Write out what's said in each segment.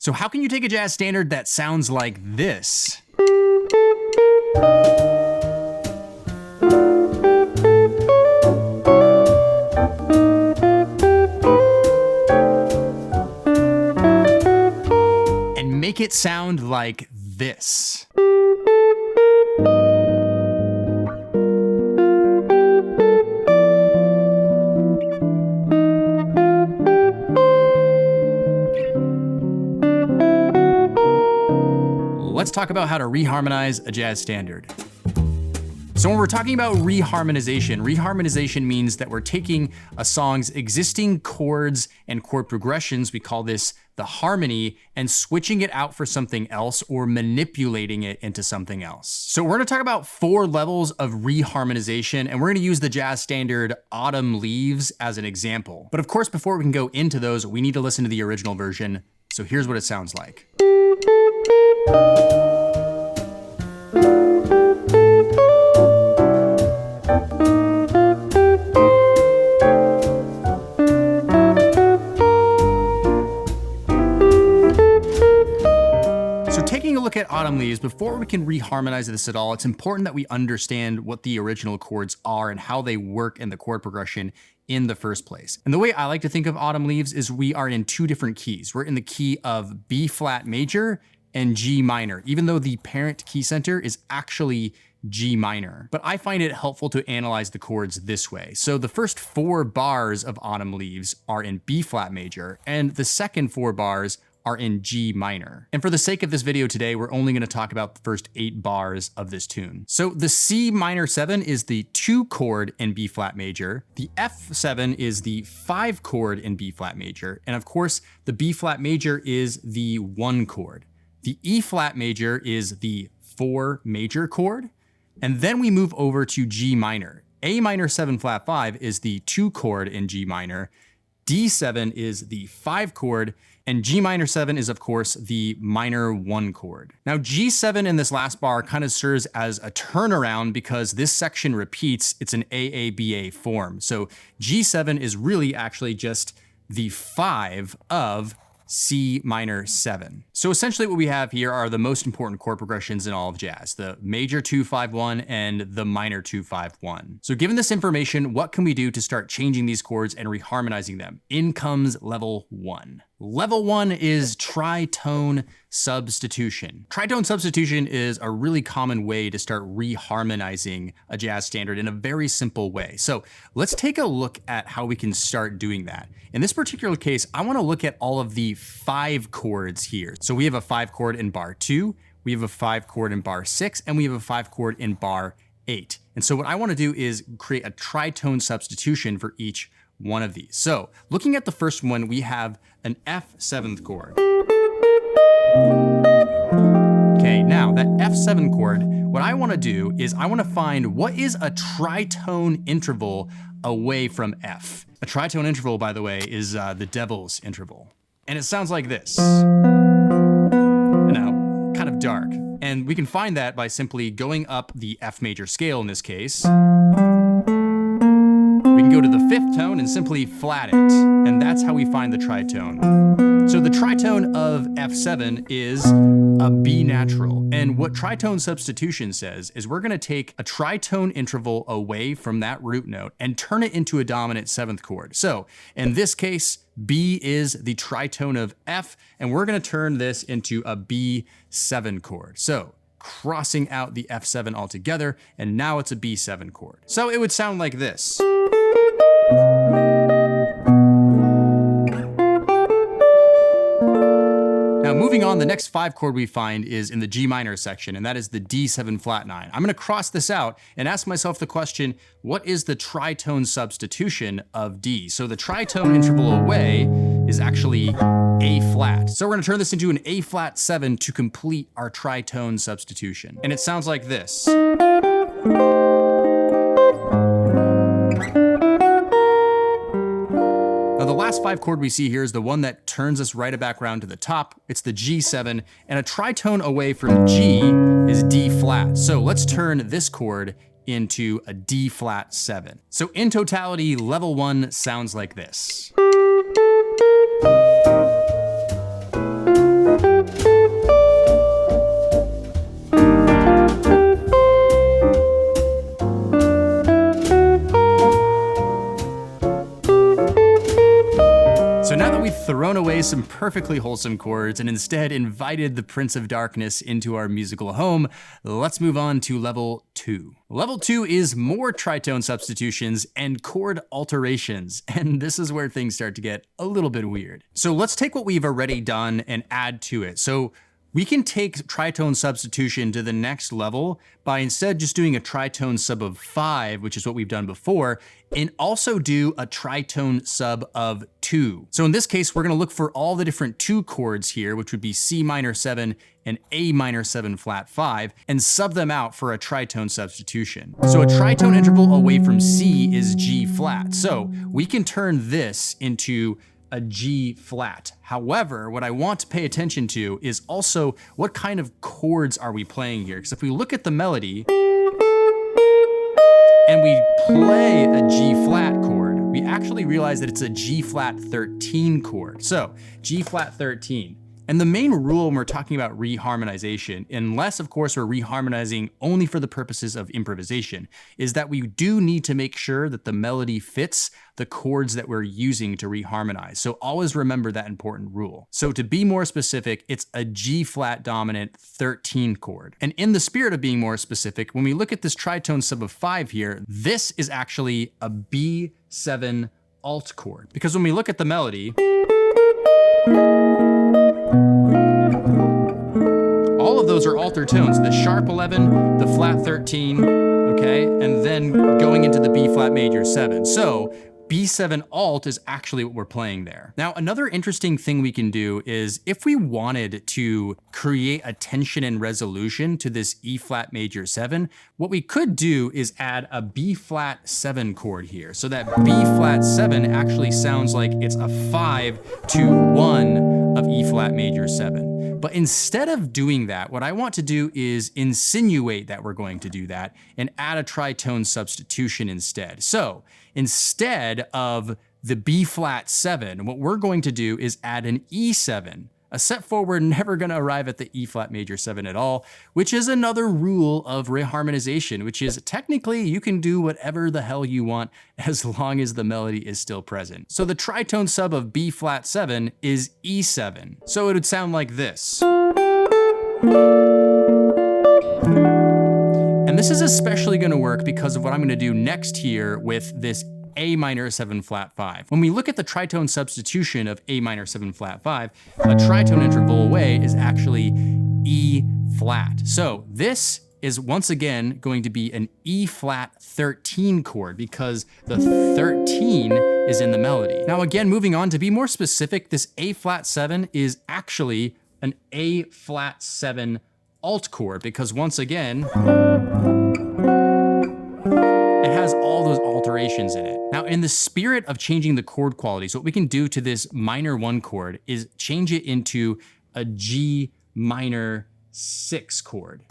So how can you take a jazz standard that sounds like this? And make it sound like this? Let's talk about how to reharmonize a jazz standard. So when we're talking about reharmonization means that we're taking a song's existing chords and chord progressions, we call this the harmony, and switching it out for something else or manipulating it into something else. So we're gonna talk about 4 levels of reharmonization, and we're gonna use the jazz standard Autumn Leaves as an example. But of course, before we can go into those, we need to listen to the original version. So here's what it sounds like. Taking a look at Autumn Leaves, before we can reharmonize this at all, it's important that we understand what the original chords are and how they work in the chord progression in the first place. And the way I like to think of Autumn Leaves is we are in 2 different keys. We're in the key of B flat major and G minor, even though the parent key center is actually G minor. But I find it helpful to analyze the chords this way. So the first 4 bars of Autumn Leaves are in B flat major, and the second 4 bars are in G minor. And for the sake of this video today, we're only gonna talk about the first 8 bars of this tune. So the C minor 7 is the 2 chord in B flat major. The F7 is the 5 chord in B flat major. And of course, the B flat major is the 1 chord. The E flat major is the 4 major chord. And then we move over to G minor. A minor 7 flat 5 is the 2 chord in G minor. D7 is the 5 chord, and G minor 7 is of course the minor 1 chord. Now G7 in this last bar kind of serves as a turnaround because this section repeats, it's an AABA form. So G7 is really actually just the 5 of C minor 7. So essentially what we have here are the most important chord progressions in all of jazz, the major 2-5-1 and the minor 2-5-1. So given this information, what can we do to start changing these chords and reharmonizing them? In comes level 1. Level 1 is tritone substitution. Tritone substitution is a really common way to start reharmonizing a jazz standard in a very simple way. So let's take a look at how we can start doing that. In this particular case, I want to look at all of the 5 chords here. So we have a 5 chord in bar 2, we have a 5 chord in bar 6, and we have a 5 chord in bar 8. And so what I want to do is create a tritone substitution for each one of these. So looking at the first one, we have an F7th chord. Okay, now that F7 chord, what I want to do is I want to find what is a tritone interval away from F. A tritone interval, by the way, is the devil's interval. And it sounds like this. Now, kind of dark. And we can find that by simply going up the F major scale in this case. We can go to the 5th tone and simply flat it, and that's how we find the tritone. So the tritone of F7 is a B natural, and what tritone substitution says is we're gonna take a tritone interval away from that root note and turn it into a dominant 7th chord. So in this case, B is the tritone of F, and we're gonna turn this into a B7 chord. So crossing out the F7 altogether, and now it's a B7 chord. So it would sound like this. Now moving on, the next 5 chord we find is in the G minor section, and that is the D7 flat 9. I'm gonna cross this out and ask myself the question, what is the tritone substitution of D? So the tritone interval away is actually A flat. So we're gonna turn this into an A flat 7 to complete our tritone substitution. And it sounds like this. Now the last 5 chord we see here is the one that turns us right back around to the top. It's the G7, and a tritone away from G is D flat. So let's turn this chord into a D flat 7. So in totality, level 1 sounds like this. some perfectly wholesome chords and instead invited the Prince of Darkness into our musical home, let's move on to level 2. Level 2 is more tritone substitutions and chord alterations, and this is where things start to get a little bit weird. So let's take what we've already done and add to it. So we can take tritone substitution to the next level by instead just doing a tritone sub of 5, which is what we've done before, and also do a tritone sub of 2. So in this case, we're gonna look for all the different 2 chords here, which would be C minor 7 and A minor 7 flat 5, and sub them out for a tritone substitution. So a tritone interval away from C is G flat. So we can turn this into a G flat. However, what I want to pay attention to is also what kind of chords are we playing here? Because if we look at the melody and we play a G flat chord, we actually realize that it's a G flat 13 chord. So G flat 13. And the main rule when we're talking about reharmonization, unless of course we're reharmonizing only for the purposes of improvisation, is that we do need to make sure that the melody fits the chords that we're using to reharmonize. So always remember that important rule. So to be more specific, it's a G flat dominant 13 chord. And in the spirit of being more specific, when we look at this tritone sub of 5 here, this is actually a B7 alt chord. Because when we look at the melody, all of those are altered tones, the sharp 11, the flat 13, okay? And then going into the B flat major 7. So B7 alt is actually what we're playing there. Now, another interesting thing we can do is if we wanted to create a tension and resolution to this E flat major 7, what we could do is add a B flat 7 chord here. So that B flat 7 actually sounds like it's a 5 to 1 of E flat major 7. But instead of doing that, what I want to do is insinuate that we're going to do that and add a tritone substitution instead. So instead of the B flat 7, what we're going to do is add an E7. A set 4, we're never going to arrive at the E flat major 7 at all, which is another rule of reharmonization, which is technically you can do whatever the hell you want as long as the melody is still present. So the tritone sub of B flat 7 is E7. So it would sound like this. And this is especially going to work because of what I'm going to do next here with this A minor 7 flat 5. When we look at the tritone substitution of A minor 7 flat 5, a tritone interval away is actually E flat. So this is once again going to be an E flat 13 chord because the 13 is in the melody. Now again, moving on, to be more specific, this A flat 7 is actually an A flat 7 alt chord because once again, it has all those alterations in it. Now, in the spirit of changing the chord qualities, what we can do to this minor 1 chord is change it into a G minor 6 chord,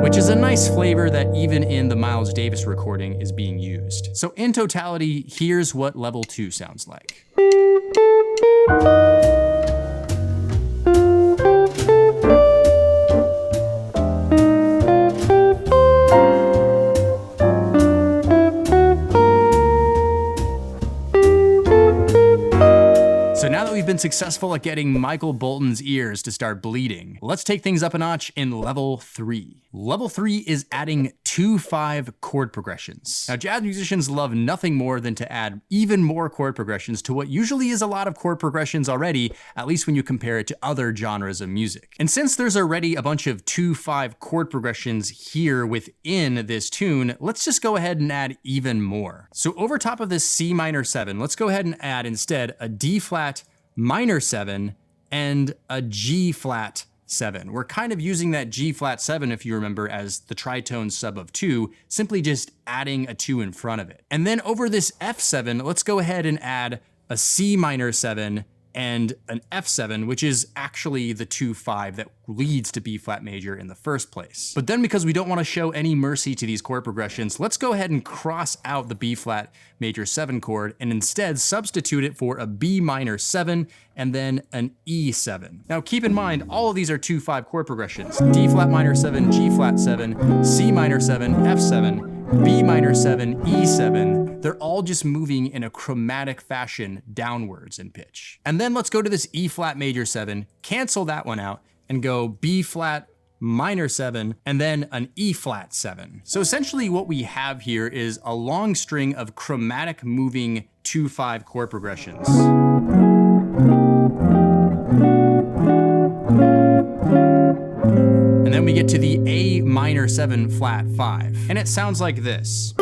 which is a nice flavor that even in the Miles Davis recording is being used. So in totality, here's what level 2 sounds like. So now that we've been successful at getting Michael Bolton's ears to start bleeding, let's take things up a notch in level 3. Level 3 is adding 2/5 chord progressions. Now, jazz musicians love nothing more than to add even more chord progressions to what usually is a lot of chord progressions already, at least when you compare it to other genres of music. And since there's already a bunch of 2/5 chord progressions here within this tune, let's just go ahead and add even more. So over top of this C minor 7, let's go ahead and add instead a D flat minor 7 and a G flat 7. We're kind of using that G flat 7, if you remember, as the tritone sub of 2, simply just adding a 2 in front of it. And then over this F7, let's go ahead and add a C minor 7 and an F7, which is actually the 2/5 that leads to B flat major in the first place. But then because we don't want to show any mercy to these chord progressions, let's go ahead and cross out the B flat major 7 chord and instead substitute it for a B minor 7 and then an E7. Now keep in mind, all of these are 2/5 chord progressions. D flat minor 7, G flat 7, C minor 7, F7, B minor 7, E7, they're all just moving in a chromatic fashion downwards in pitch. And then let's go to this E flat major 7, cancel that one out, and go B flat minor 7, and then an E flat 7. So essentially what we have here is a long string of chromatic moving 2/5 chord progressions. And then we get to the A minor 7 flat 5, and it sounds like this.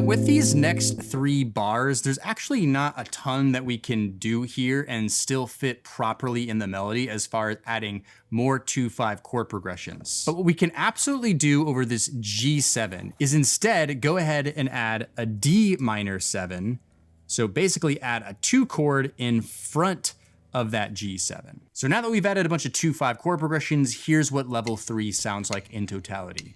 With these next 3 bars, there's actually not a ton that we can do here and still fit properly in the melody as far as adding more 2/5 chord progressions. But what we can absolutely do over this G7 is instead go ahead and add a D minor 7. So basically add a 2 chord in front of that G7. So now that we've added a bunch of 2/5 chord progressions, here's what level 3 sounds like in totality.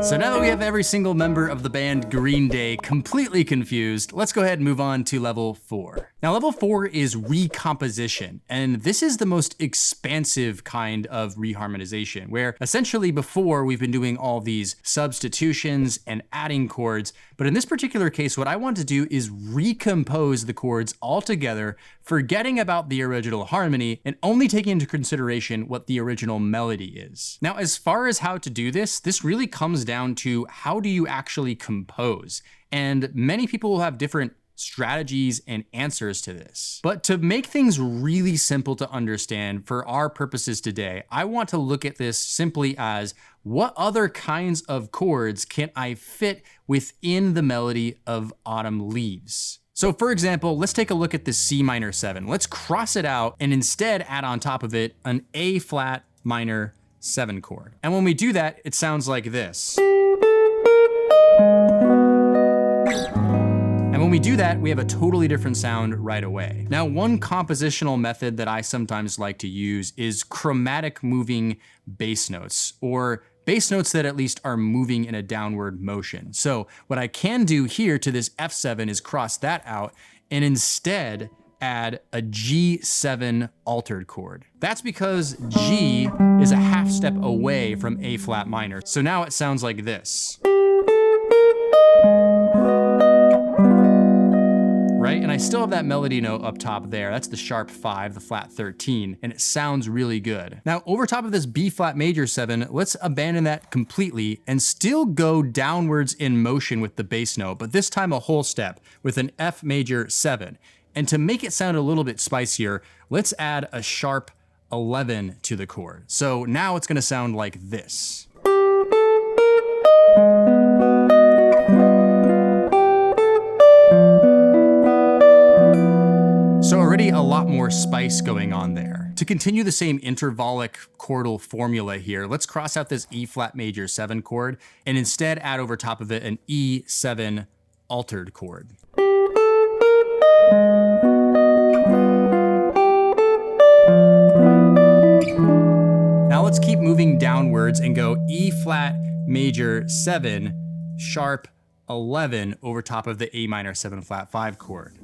So now that we have every single member of the band Green Day completely confused, let's go ahead and move on to level 4. Now level 4 is recomposition, and this is the most expansive kind of reharmonization, where essentially before we've been doing all these substitutions and adding chords, but in this particular case, what I want to do is recompose the chords all together, forgetting about the original harmony and only taking into consideration what the original melody is. Now, as far as how to do this, this really comes down to how do you actually compose? And many people will have different strategies and answers to this. But to make things really simple to understand for our purposes today, I want to look at this simply as what other kinds of chords can I fit within the melody of Autumn Leaves? So for example, let's take a look at the C minor 7. Let's cross it out and instead add on top of it an A flat minor 7 chord. And when we do that, it sounds like this. And when we do that, we have a totally different sound right away. Now, one compositional method that I sometimes like to use is chromatic moving bass notes, or bass notes that at least are moving in a downward motion. So what I can do here to this F7 is cross that out and instead add a G7 altered chord. That's because G is a half step away from A flat minor. So now it sounds like this. Right? And I still have that melody note up top there. That's the sharp 5, the flat 13, and it sounds really good. Now, over top of this B flat major 7, let's abandon that completely and still go downwards in motion with the bass note, but this time a whole step with an F major 7. And to make it sound a little bit spicier, let's add a sharp 11 to the chord. So now it's gonna sound like this. So already a lot more spice going on there. To continue the same intervallic chordal formula here, let's cross out this E flat major 7 chord and instead add over top of it an E7 altered chord. Now let's keep moving downwards and go E flat major 7 sharp 11 over top of the A minor 7 flat 5 chord.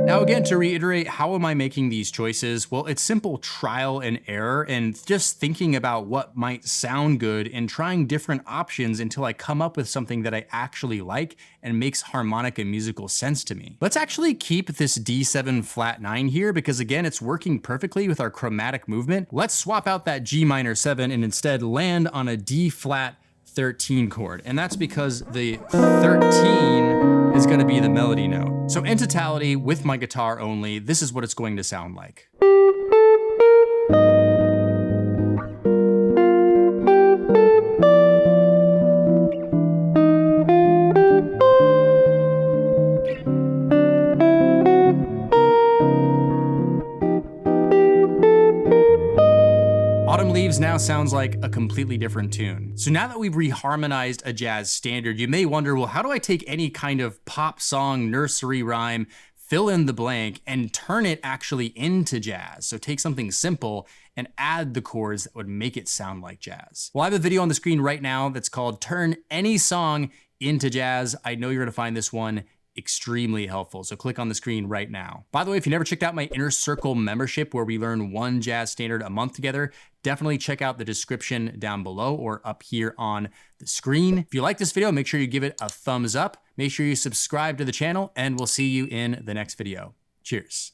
Now again, to reiterate, how am I making these choices? Well, it's simple trial and error and just thinking about what might sound good and trying different options until I come up with something that I actually like and makes harmonic and musical sense to me. Let's actually keep this D7 flat 9 here because again, it's working perfectly with our chromatic movement. Let's swap out that G minor 7 and instead land on a D flat 13 chord. And that's because the 13 is gonna be the melody note. So in totality, with my guitar only, this is what it's going to sound like. Autumn Leaves now sounds like a completely different tune. So now that we've reharmonized a jazz standard, you may wonder, well, how do I take any kind of pop song, nursery rhyme, fill in the blank and turn it actually into jazz. So take something simple and add the chords that would make it sound like jazz. Well, I have a video on the screen right now that's called Turn Any Song into Jazz. I know you're gonna find this one extremely helpful. So click on the screen right now. By the way, if you never checked out my Inner Circle membership where we learn one jazz standard a month together, definitely check out the description down below or up here on the screen. If you like this video, make sure you give it a thumbs up. Make sure you subscribe to the channel, and we'll see you in the next video. Cheers.